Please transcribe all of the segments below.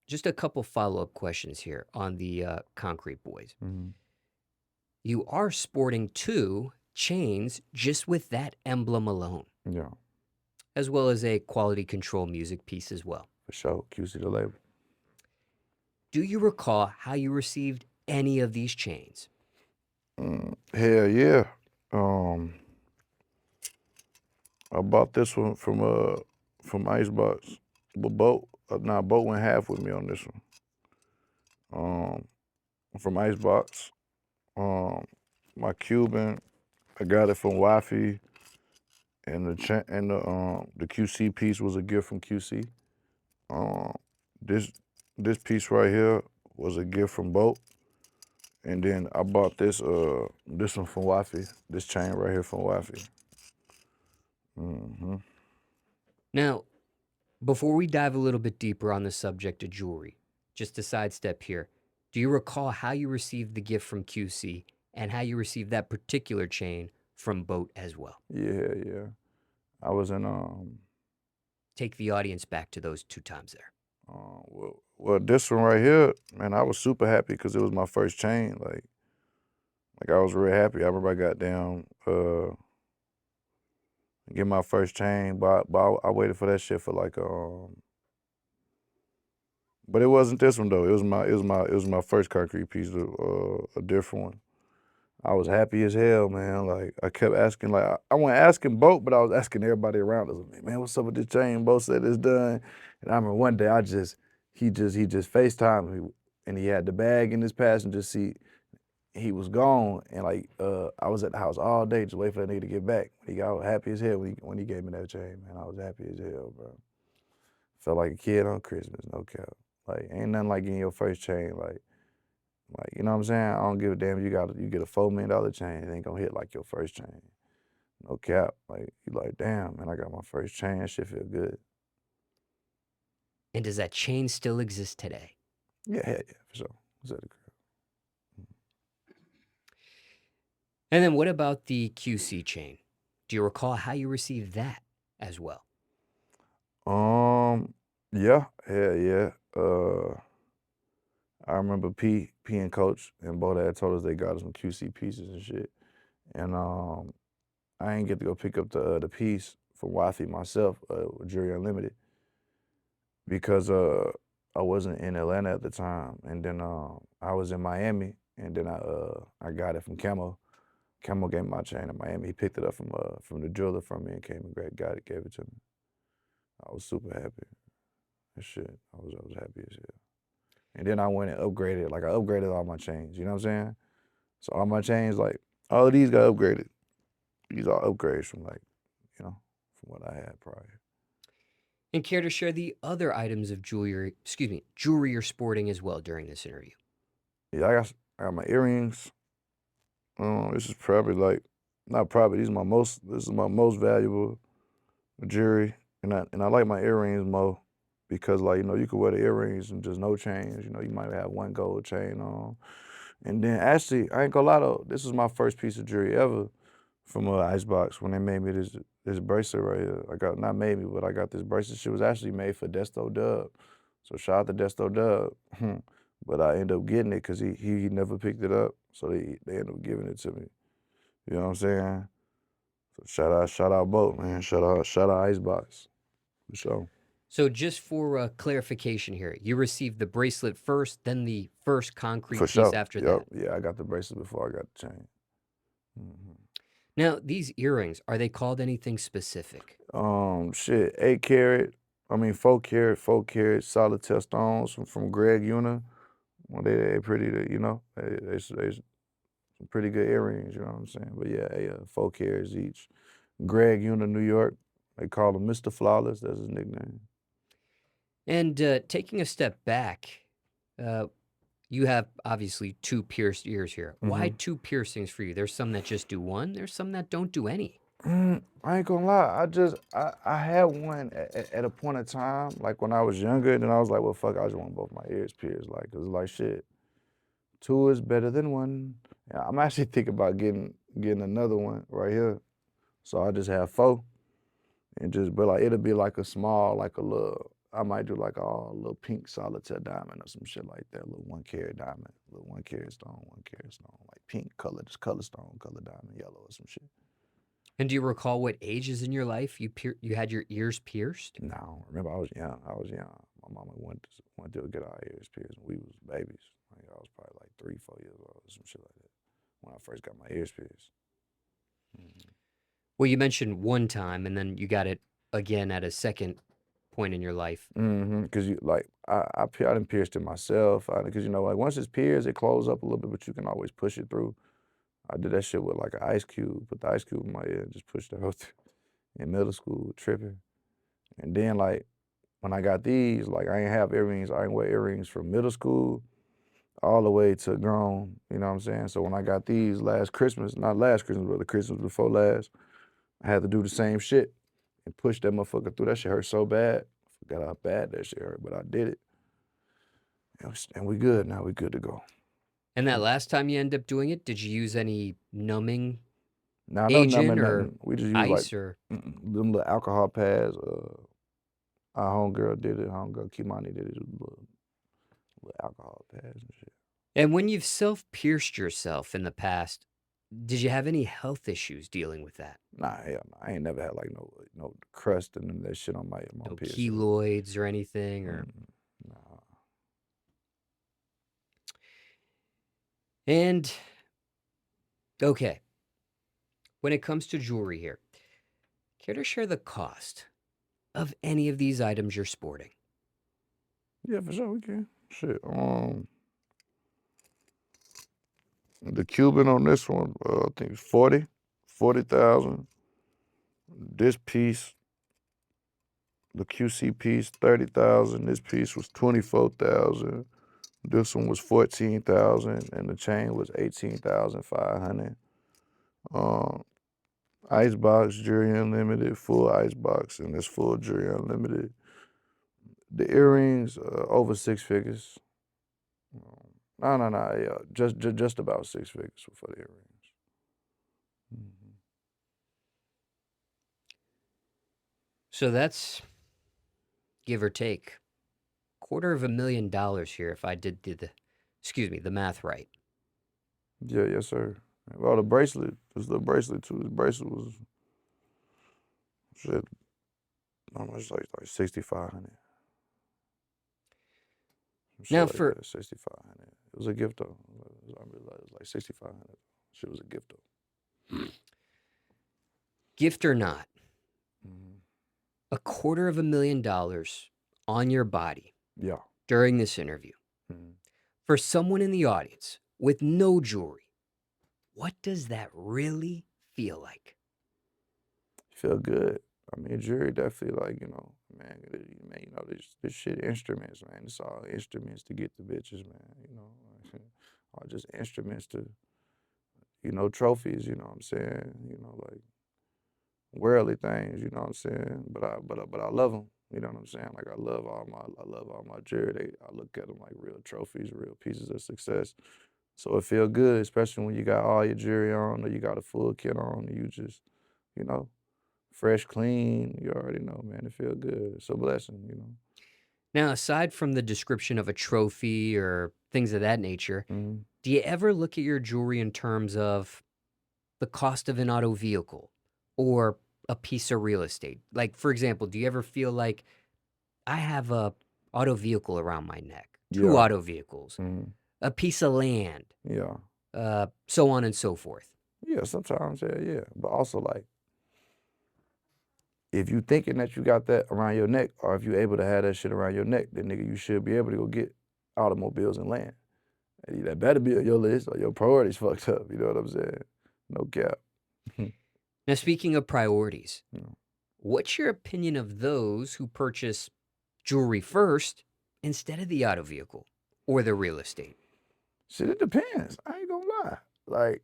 Just a couple follow-up questions here on the Concrete Boys. Mhm. You are sporting two chains just with that emblem alone, Yeah, as well as a quality control music piece as well. for sure. QC the label. Do you recall how you received any of these chains? Hell yeah. Um, I bought this one from Icebox. But Boat went half with me on this one. From Icebox. My Cuban, I got it from Wifey, and the QC piece was a gift from QC. Um, this this piece right here was a gift from Boat, and then I bought this one from Wifey. This chain right here from Wifey. Hmm. Now, before we dive a little bit deeper on the subject of jewelry, just a sidestep here. Do you recall how you received the gift from QC and how you received that particular chain from Boat as well? Yeah. I was in Take the audience back to those two times there. well, this one right here, man, I was super happy because it was my first chain. Like I was real happy. I remember I got down get my first chain, but I waited for that shit for like but it wasn't this one though. It was my first concrete piece, a different one. I was happy as hell, man. Like I kept asking, like I wasn't asking Boat, but I was asking everybody around us. Like, man, what's up with this chain? Boat said it's done. And I remember one day he just FaceTimed me, and he had the bag in his passenger seat. He was gone, and like I was at the house all day just waiting for that nigga to get back. He got happy as hell when he gave me that chain, man. I was happy as hell, bro. Felt like a kid on Christmas, no cap. Like ain't nothing like getting your first chain, like, you know what I'm saying? I don't give a damn. You get a $4 million chain. It ain't gonna hit like your first chain. No cap. Like you like, damn, man, I got my first chain. That shit feel good. And does that chain still exist today? Yeah, for sure. What's that? And then what about the QC chain? Do you recall how you received that as well? Yeah, yeah. I remember P and Coach and Bo had told us they got us some QC pieces and shit. And I ain't get to go pick up the piece from Wifey myself, with Jury Unlimited, because I wasn't in Atlanta at the time, and then I was in Miami, and then I got it from Camo. Camo gave me my chain in Miami. He picked it up from the jeweler from me and came and got it, gave it to me. I was super happy. And shit, I was happy as hell. And then I went and upgraded. Like I upgraded all my chains. You know what I'm saying? So all my chains, like all of these got upgraded. These are upgrades from from what I had prior. And care to share the other items of jewelry you're sporting as well during this interview? Yeah, I got my earrings. This is probably like not probably. This is my most valuable jewelry, and I like my earrings more because like you could wear the earrings and just no chains. You might have one gold chain on, and then actually I ain't gonna lie though, this is my first piece of jewelry ever from Icebox when they made me this bracelet right here. I got not made me, but I got this bracelet. Shit was actually made for Desto Dubb, so shout out to Desto Dubb. But I ended up getting it because he never picked it up, so they ended up giving it to me. You know what I'm saying? So shout out Boat, man. Shout out Icebox for sure. So, just for clarification here, you received the bracelet first, then the first For concrete piece sure. after Yep. that. Yeah, I got the bracelet before I got the chain. Now, these earrings, are they called anything specific? Shit, 8 carat. I mean 4 carat solitaire stones from Greg Una. Well, they pretty, they some pretty good earrings. You know what I'm saying? But yeah, 4 carats each. Greg Una, New York. They call him Mr. Flawless. That's his nickname. And taking a step back, uh, you have obviously two pierced ears here. Why Hmm. two piercings for you? There's some that just do one, there's some that don't do any. I ain't gonna lie. I had one at a point in time, like when I was younger. Then I was like, well, fuck, I just want both my ears pierced, like, cause like shit, two is better than one. Yeah, I'm actually thinking about getting another one right here. So I just have four, but like it'll be like a small, like a little I might do like a little pink solitaire diamond or some shit like that. Little 1 carat diamond, little 1 carat stone, 1 carat stone, like pink color, just color stone, color diamond, yellow or some shit. And do you recall what ages in your life you had your ears pierced? No, remember I was young. My mama went to get our ears pierced. We was babies. Like I was probably like 3, 4 years old or some shit like that when I first got my ears pierced. Well, you mentioned one time, and then you got it again at a second point in your life. Cause you like I done pierced it myself. Cause you know like once it's pierced, it closes up a little bit, but you can always push it through. I did that shit with like an ice cube. Put the ice cube in my ear and just pushed the whole thing in middle school, tripping. And then like when I got these, like I ain't have earrings. I ain't wear earrings from middle school all the way to grown. You know what I'm saying? So when I got these last Christmas, not last Christmas, but the Christmas before last, I had to do the same shit and push that motherfucker through. That shit hurt so bad. I forgot how bad that shit hurt, but I did it. And we good now. We good to go. And that last time you ended up doing it, did you use any numbing Now no agent numbing or nothing. We just use like ice or? them little alcohol pads. Our homegirl did it. Homegirl Kimani did it. Little alcohol pads and shit. And when you've self-pierced yourself in the past, did you have any health issues dealing with that? Nah, hell no. I ain't never had like no crust and that shit on my No piercing. keloids or anything, or? Nah. And okay, when it comes to jewelry here, care to share the cost of any of these items you're sporting? Yeah, for sure we can. Shit. The Cuban on this one, I think it's 40,000. This piece, the QC piece, 30,000. This piece was 24,000. This one was 14,000, and the chain was 18,500. Icebox, Jury Unlimited, full icebox, and this full Jury Unlimited. The earrings, over 6 figures. No, yeah, just about 6 figures for the earrings. So that's, give or take, $250,000 here if I did the math right. Yeah, yes, sir. Well, the bracelet, this little bracelet too. This bracelet was shit, almost like 6,500. Now Like for, 6,500. It was a gift though. I realized it was like 6,500. Shit was a gift though. gift or not, $250,000 on your body Yeah. during this interview. For someone in the audience with no jewelry, what does that really feel like? Feel good. I mean, jewelry definitely like, man, this shit instruments, man. It's all instruments to get the bitches, man, all just instruments to, trophies, you know what I'm saying, like worldly things, you know what I'm saying, but I love them, you know what I'm saying, like I love all my jewelry. I look at them like real trophies, real pieces of success, so it feel good, especially when you got all your jewelry on or you got a full kit on and you just, fresh, clean, you already know, man, it feel good. It's a blessing. Now, aside from the description of a trophy or things of that nature, Mm-hmm. do you ever look at your jewelry in terms of the cost of an auto vehicle or a piece of real estate? Like, for example, do you ever feel like I have a auto vehicle around my neck, 2 Yeah. auto vehicles, Mm-hmm. a piece of land, Yeah. so on and so forth? Yeah, sometimes, yeah. But also, like, if you thinking that you got that around your neck, or if you able to have that shit around your neck, then nigga, you should be able to go get automobiles and land. And that better be on your list or your priorities fucked up, you know what I'm saying? No cap. Now, speaking of priorities, Yeah. what's your opinion of those who purchase jewelry first instead of the auto vehicle or the real estate? Shit, it depends. I ain't gonna lie. Like,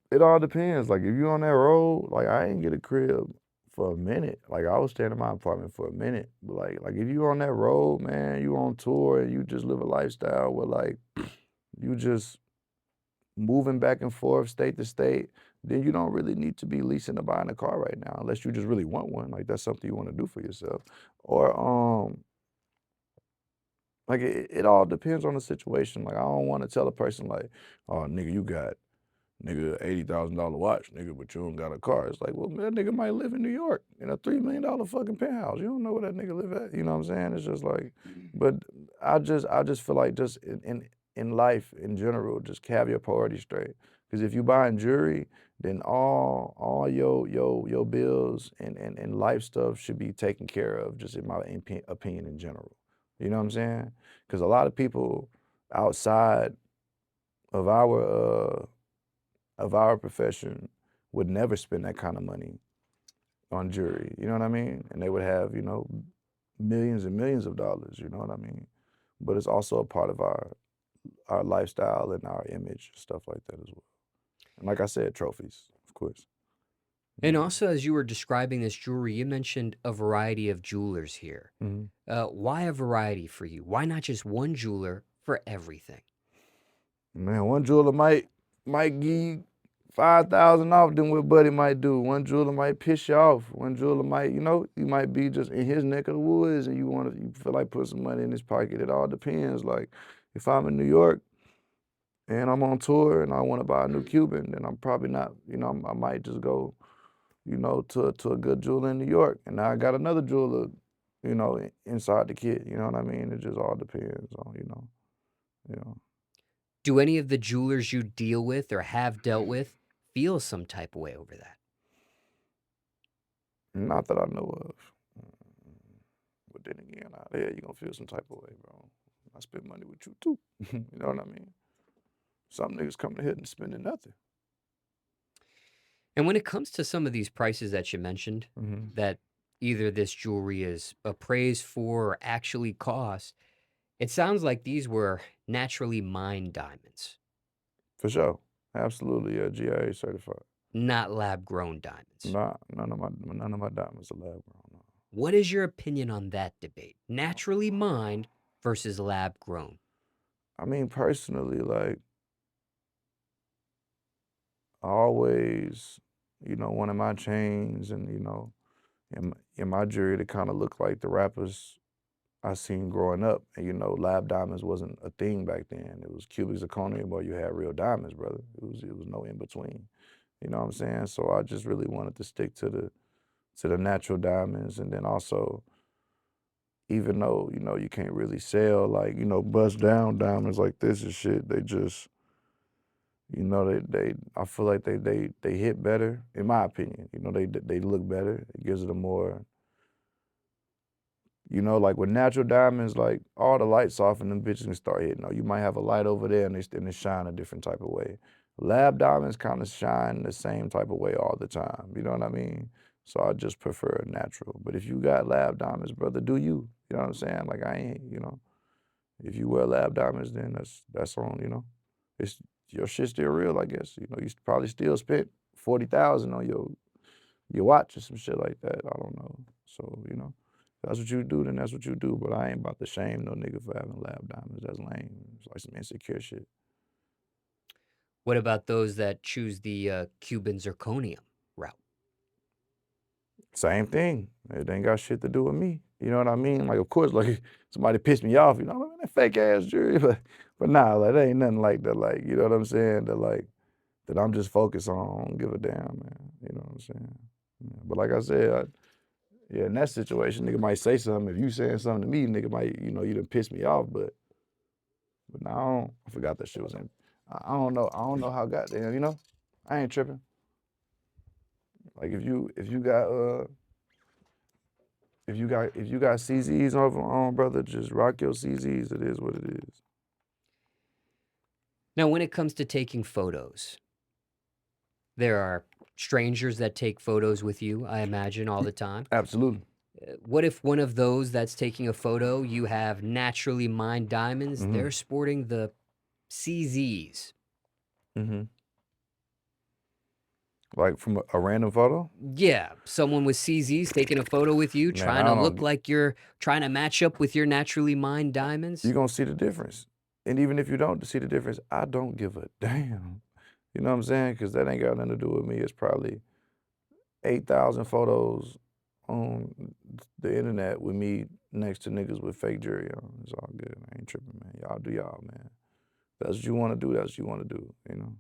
it all depends. Like, if you on that road, like, I ain't get a crib for a minute. Like, I was staying in my apartment for a minute. But, like if you on that road, man, you on tour and you just live a lifestyle where, like, you just moving back and forth state to state, then you don't really need to be leasing or buying a car right now unless you just really want one. Like that's something you want to do for yourself. Or like it all depends on the situation. Like I don't want to tell a person like, oh nigga, you got nigga $80,000 watch, nigga, but you don't got a car. It's like, well, that nigga might live in New York in a $3 million fucking penthouse. You don't know where that nigga live at. You know what I'm saying? It's just like, but I just feel like just in life in general, just have your priorities straight. Because if you buying jewelry, then all your bills and life stuff should be taken care of. Just in my opinion in general. You know what I'm saying? Because a lot of people outside of our profession would never spend that kind of money on jewelry, you know what I mean? And they would have, millions and millions of dollars, you know what I mean? But it's also a part of our lifestyle and our image, stuff like that as well. And like I said, trophies, of course. And also, as you were describing this jewelry, you mentioned a variety of jewelers here. Mhm. Why a variety for you? Why not just one jeweler for everything? Man, one jeweler might give you 5,000 off than what Buddy might do. One jeweler might piss you off. One jeweler might, you might be just in his neck of the woods and you feel like putting some money in his pocket. It all depends. Like if I'm in New York and I'm on tour and I want to buy a new Cuban, then I'm probably not, I might just go, to a good jeweler in New York. And now I got another jeweler, inside the kit. You know what I mean? It just all depends on, Do any of the jewelers you deal with or have dealt with feel some type of way over that? Not that I know of. But then again, out there, you're going to feel some type of way, bro. I spend money with you too. You know what I mean? Some niggas coming here and spending nothing. And when it comes to some of these prices that you mentioned, that either this jewelry is appraised for or actually cost, it sounds like these were naturally mined diamonds, For sure. Absolutely, yeah, GIA certified. not lab-grown diamonds. Nah, none of my diamonds are lab grown. No. What is your opinion on that debate? Naturally mined versus lab-grown? I mean, personally, like, I always, one of my chains and, in my jewelry to kind of look like the rappers I seen growing up. And, lab diamonds wasn't a thing back then. It was cubic zirconium or you had real diamonds, brother. It was no in between. You know what I'm saying? So I just really wanted to stick to the natural diamonds. And then also, even though, you can't really sell like, bust down diamonds like this and shit, they just, I feel like they hit better, in my opinion. They look better. It gives it a more, like with natural diamonds, like all the lights off and them bitches can start hitting. Or you might have a light over there and they shine a different type of way. Lab diamonds kind of shine the same type of way all the time. You know what I mean? So I just prefer natural. But if you got lab diamonds, brother, do you? You know what I'm saying? Like I ain't, if you wear lab diamonds, then that's on, it's your shit's still real, I guess. You probably still spent 40,000 on your watch or some shit like that. I don't know. So, that's what you do, then that's what you do. But I ain't about to shame no nigga for having lab diamonds. That's lame. It's like some insecure shit. What about those that choose the Cuban zirconium route? Same thing. It ain't got shit to do with me. You know what I mean? Like, of course, like somebody pissed me off, I'm like, that fake ass jewelry. But nah, like, there ain't nothing like that. Like, you know what I'm saying? That I'm just focused on. I don't give a damn, man. You know what I'm saying? Yeah. But like I said, in that situation, nigga might say something. If you saying something to me, nigga might, you done piss me off. But now I forgot that shit was in. I don't know. I don't know how goddamn, I ain't tripping. Like if you got CZs on, brother, just rock your CZs. It is what it is. Now, when it comes to taking photos, there are strangers that take photos with you, I imagine, all the time. Absolutely. What if one of those that's taking a photo, you have naturally mined diamonds, they're sporting the CZs? Like from a random photo? Yeah, someone with CZs taking a photo with you, Man, trying I to don't look g- like you're trying to match up with your naturally mined diamonds. You gonna see the difference. And even if you don't see the difference, I don't give a damn. You know what I'm saying? Because that ain't got nothing to do with me. It's probably 8,000 photos on the internet with me next to niggas with fake jewelry on. It's all good. I ain't tripping, man. Y'all do y'all, man. That's what you want to do. That's what you want to do, you know?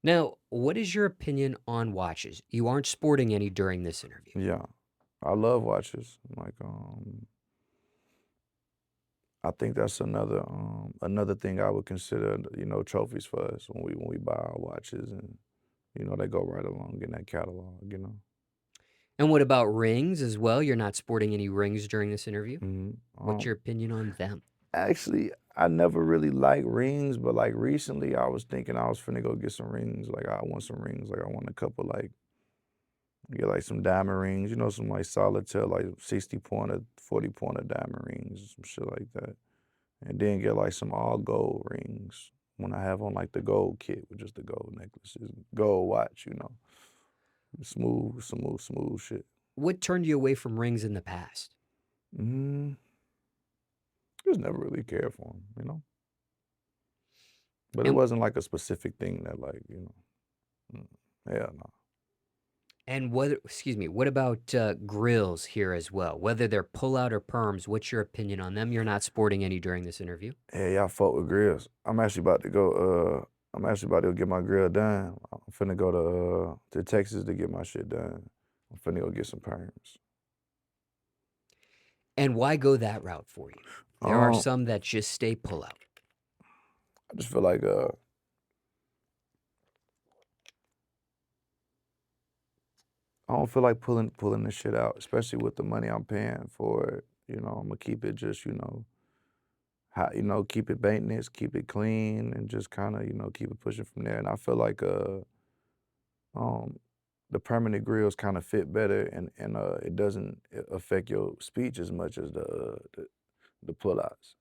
Now, what is your opinion on watches? You aren't sporting any during this interview. Yeah. I love watches. Like, I think that's another thing I would consider, you know, trophies for us when we buy our watches, and you know they go right along in that catalog, you know. And what about rings as well? You're not sporting any rings during this interview. Mhm. What's your opinion on them? Actually, I never really liked rings, but like recently, I was thinking I was finna go get some rings. Like I want some rings. Like I want a couple, like get like some diamond rings, you know, some like solitaire, like 60 pointer, 40 pointer diamond rings, some shit like that. And then get like some all gold rings when I have on like the gold kit, which is the gold necklaces, gold watch, you know. Smooth shit. What turned you away from rings in the past? Mm, just never really cared for them, you know. But it And wasn't like a specific thing that like, you know, hell no. and what excuse me, what about grills here as well? Whether they're pull-out or perms, what's your opinion on them? You're not sporting any during this interview. Hey, y'all fuck with grills. I'm actually about to go get my grill done. I'm finna go to Texas to get my shit done. I'm finna go get some perms. And why go that route for you? There are Um, some that just stay pull-out. I just feel like I don't feel like pulling this shit out, especially with the money I'm paying for it. You know, I'm gonna keep it just, you know, keep it maintenance, keep it clean, and just kind of, you know, keep it pushing from there. And I feel like um, the permanent grills kind of fit better, and it doesn't affect your speech as much as the pullouts.